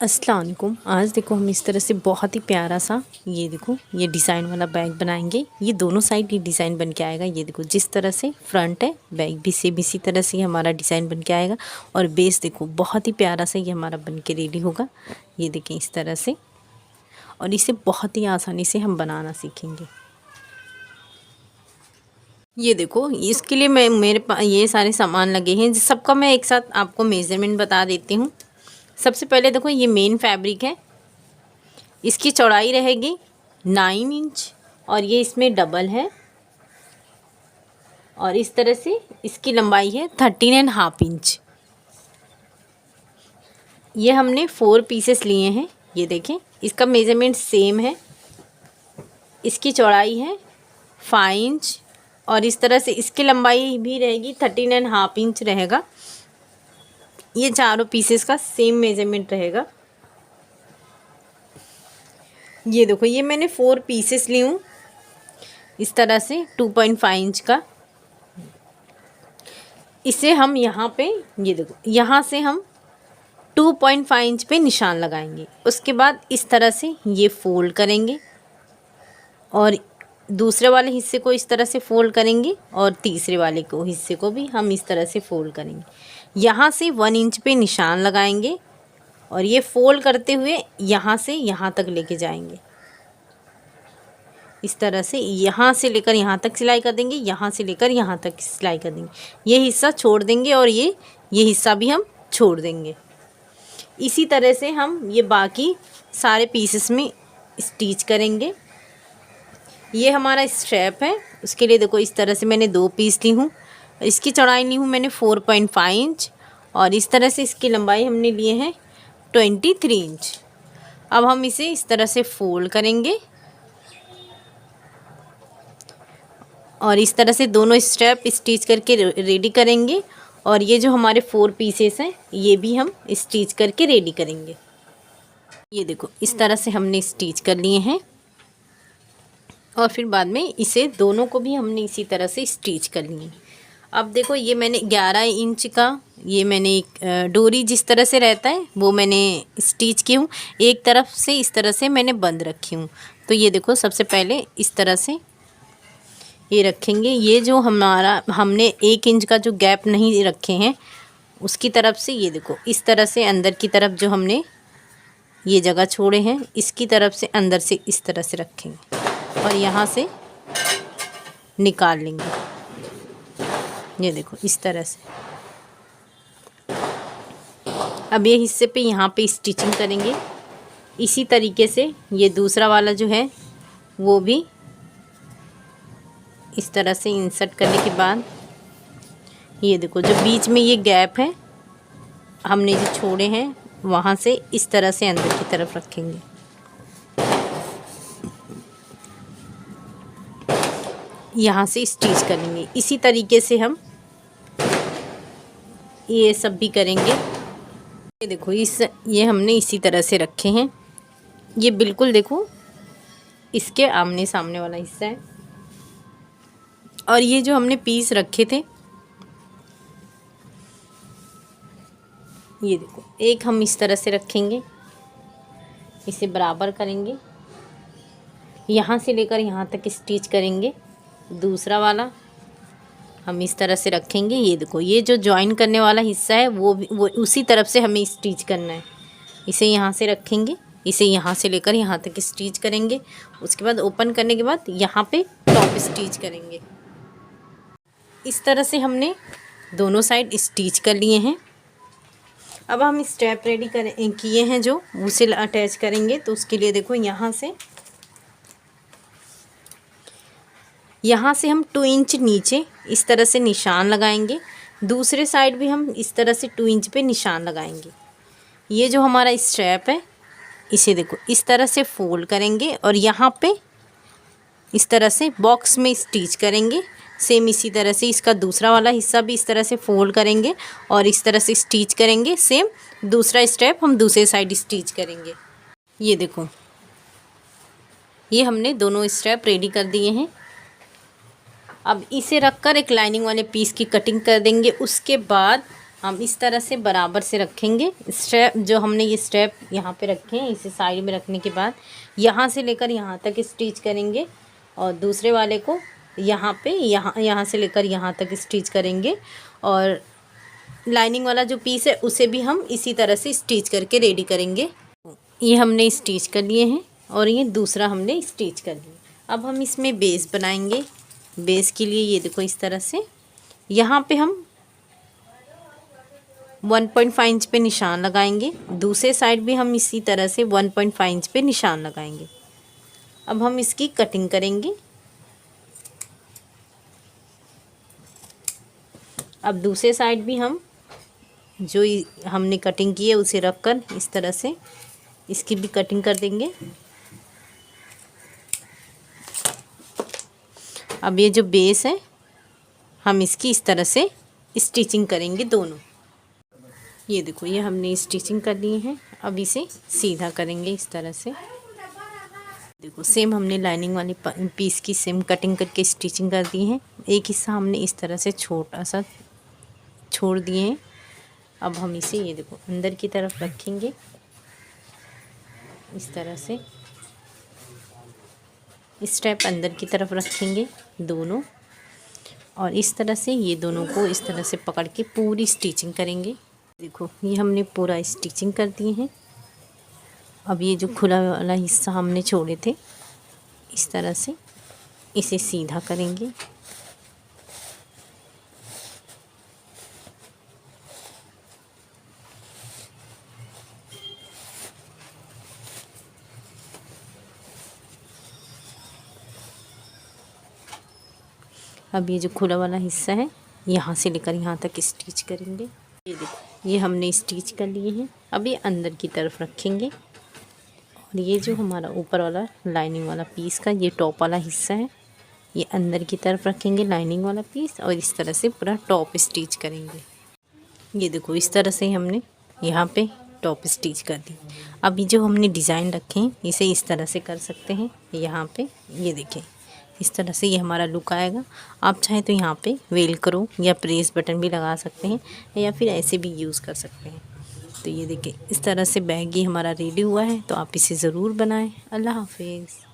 अस्सलाम वालेकुम। आज देखो हम इस तरह से बहुत ही प्यारा सा ये देखो ये डिज़ाइन वाला बैग बनाएंगे। ये दोनों साइड ये डिज़ाइन बन के आएगा। ये देखो जिस तरह से फ्रंट है बैग भी सेम इसी तरह से हमारा डिज़ाइन बन के आएगा। और बेस देखो बहुत ही प्यारा सा ये हमारा बन के रेडी होगा। ये देखें इस तरह से, और इसे बहुत ही आसानी से हम बनाना सीखेंगे। ये देखो इसके लिए मेरे पास ये सारे सामान लगे हैं। सबका मैं एक साथ आपको मेज़रमेंट बता देती हूँ। सबसे पहले देखो ये मेन फैब्रिक है, इसकी चौड़ाई रहेगी 9 इंच और ये इसमें डबल है। और इस तरह से इसकी लंबाई है 13.5 इंच। ये हमने 4 पीसेस लिए हैं। ये देखें इसका मेज़रमेंट सेम है। इसकी चौड़ाई है 5 इंच और इस तरह से इसकी लंबाई भी रहेगी 13.5 इंच रहेगा। ये चारों पीसेस का सेम मेज़रमेंट रहेगा। ये देखो ये मैंने 4 पीसेस ली हूँ इस तरह से 2.5 इंच का। इसे हम यहाँ पे ये देखो यहाँ से हम 2.5 इंच पे निशान लगाएंगे। उसके बाद इस तरह से ये फोल्ड करेंगे और दूसरे वाले हिस्से को इस तरह से फोल्ड करेंगे और तीसरे वाले को हिस्से को भी हम इस तरह से फोल्ड करेंगे। यहाँ से 1 इंच पे निशान लगाएंगे और ये फोल्ड करते हुए यहाँ से यहाँ तक लेके जाएंगे। इस तरह से यहाँ से लेकर यहाँ तक सिलाई कर देंगे, यहाँ से लेकर यहाँ तक सिलाई कर देंगे। ये हिस्सा छोड़ देंगे और ये हिस्सा भी हम छोड़ देंगे। इसी तरह से हम ये बाकी सारे पीसेस में स्टिच करेंगे। ये हमारा स्ट्रैप है, उसके लिए देखो इस तरह से मैंने 2 पीस ली हूँ। इसकी चौड़ाई ली हूँ मैंने 4.5 इंच और इस तरह से इसकी लंबाई हमने लिए हैं 23 इंच। अब हम इसे इस तरह से फोल्ड करेंगे और इस तरह से दोनों स्ट्रैप स्टिच करके रेडी करेंगे। और ये जो हमारे 4 पीसेस हैं ये भी हम स्टिच करके रेडी करेंगे। ये देखो इस तरह से हमने स्टिच कर लिए हैं और फिर बाद में इसे दोनों को भी हमने इसी तरह से स्टिच कर लिए। अब देखो ये मैंने 11 इंच का ये मैंने एक डोरी जिस तरह से रहता है वो मैंने स्टिच की हूँ। एक तरफ से इस तरह से मैंने बंद रखी हूँ। तो ये देखो सबसे पहले इस तरह से ये रखेंगे। ये जो हमने 1 इंच का जो गैप नहीं रखे हैं उसकी तरफ से ये देखो इस तरह से अंदर की तरफ जो हमने ये जगह छोड़े हैं इसकी तरफ से अंदर से इस तरह से रखेंगे और यहाँ से निकाल लेंगे। ये देखो इस तरह से। अब ये हिस्से पे यहाँ पे स्टिचिंग करेंगे। इसी तरीके से ये दूसरा वाला जो है वो भी इस तरह से इंसर्ट करने के बाद ये देखो जो बीच में ये गैप है हमने जो छोड़े हैं वहाँ से इस तरह से अंदर की तरफ रखेंगे। यहाँ से स्टिच करेंगे। इसी तरीके से हम ये सब भी करेंगे। ये देखो ये हमने इसी तरह से रखे हैं। ये बिल्कुल देखो इसके आमने सामने वाला हिस्सा है। और ये जो हमने पीस रखे थे ये देखो एक हम इस तरह से रखेंगे, इसे बराबर करेंगे, यहाँ से लेकर यहाँ तक स्टिच करेंगे। दूसरा वाला हम इस तरह से रखेंगे। ये देखो ये जो जॉइन करने वाला हिस्सा है वो उसी तरफ से हमें स्टिच करना है। इसे यहाँ से रखेंगे, इसे यहाँ से लेकर यहाँ तक स्टिच करेंगे। उसके बाद ओपन करने के बाद यहाँ पे टॉप स्टिच करेंगे। इस तरह से हमने दोनों साइड स्टिच कर लिए हैं। अब हम स्टेप रेडी किए हैं जो उसे अटैच करेंगे। तो उसके लिए देखो यहाँ से हम 2 इंच नीचे इस तरह से निशान लगाएंगे। दूसरे साइड भी हम इस तरह से 2 इंच पे निशान लगाएंगे। ये जो हमारा स्ट्रैप है इसे देखो इस तरह से फोल्ड करेंगे और यहाँ पे इस तरह से बॉक्स में स्टिच करेंगे। सेम इसी तरह से इसका दूसरा वाला हिस्सा भी इस तरह से फोल्ड करेंगे और इस तरह से स्टिच करेंगे। सेम दूसरा स्टेप हम दूसरे साइड स्टिच करेंगे। ये देखो ये हमने दोनों स्टेप रेडी कर दिए हैं। अब इसे रखकर एक लाइनिंग वाले पीस की कटिंग कर देंगे। उसके बाद हम इस तरह से बराबर से रखेंगे। स्ट्रैप जो हमने ये स्ट्रैप यहाँ पे रखे हैं, इसे साइड में रखने के बाद यहाँ से लेकर यहाँ तक स्टिच करेंगे और दूसरे वाले को यहाँ पे यहाँ से लेकर यहाँ तक स्टिच करेंगे और लाइनिंग वाला जो पीस है उसे भी हम इसी तरह से स्टिच करके रेडी करेंगे। ये हमने स्टिच कर लिए हैं और ये दूसरा हमने स्टिच कर लिया। अब हम इसमें बेस बनाएंगे। बेस के लिए ये देखो इस तरह से यहाँ पे हम 1.5 इंच पे निशान लगाएंगे। दूसरे साइड भी हम इसी तरह से 1.5 इंच पे निशान लगाएंगे। अब हम इसकी कटिंग करेंगे। अब दूसरे साइड भी हम जो हमने कटिंग की है उसे रखकर इस तरह से इसकी भी कटिंग कर देंगे। अब ये जो बेस है हम इसकी इस तरह से स्टिचिंग करेंगे दोनों। ये देखो ये हमने स्टिचिंग कर ली है। अब इसे सीधा करेंगे इस तरह से। देखो सेम हमने लाइनिंग वाली पीस की सेम कटिंग करके स्टिचिंग कर दी है। एक हिस्सा हमने इस तरह से छोटा सा छोड़ दिए हैं। अब हम इसे ये देखो अंदर की तरफ रखेंगे इस तरह से। स्टेप अंदर की तरफ रखेंगे दोनों और इस तरह से ये दोनों को इस तरह से पकड़ के पूरी स्टिचिंग करेंगे। देखो ये हमने पूरा स्टिचिंग कर दिए हैं। अब ये जो खुला वाला हिस्सा हमने छोड़े थे इस तरह से इसे सीधा करेंगे। अब ये जो खुला वाला हिस्सा है यहाँ से लेकर यहाँ तक स्टिच करेंगे। ये देखो ये हमने स्टिच कर लिए हैं। अब ये अंदर की तरफ रखेंगे और ये जो हमारा ऊपर वाला लाइनिंग वाला पीस का ये टॉप वाला हिस्सा है ये अंदर की तरफ रखेंगे लाइनिंग वाला पीस और इस तरह से पूरा टॉप स्टिच करेंगे। ये देखो इस तरह से हमने यहाँ पे टॉप स्टिच कर दी। अभी जो हमने डिज़ाइन रखे हैं इसे इस तरह से कर सकते हैं। यहाँ पे ये देखें इस तरह से ये हमारा लुक आएगा। आप चाहें तो यहाँ पे वेल करो या प्रेस बटन भी लगा सकते हैं या फिर ऐसे भी यूज़ कर सकते हैं। तो ये देखिए इस तरह से बैग ये हमारा रेडी हुआ है। तो आप इसे ज़रूर बनाएं। अल्लाह हाफिज़।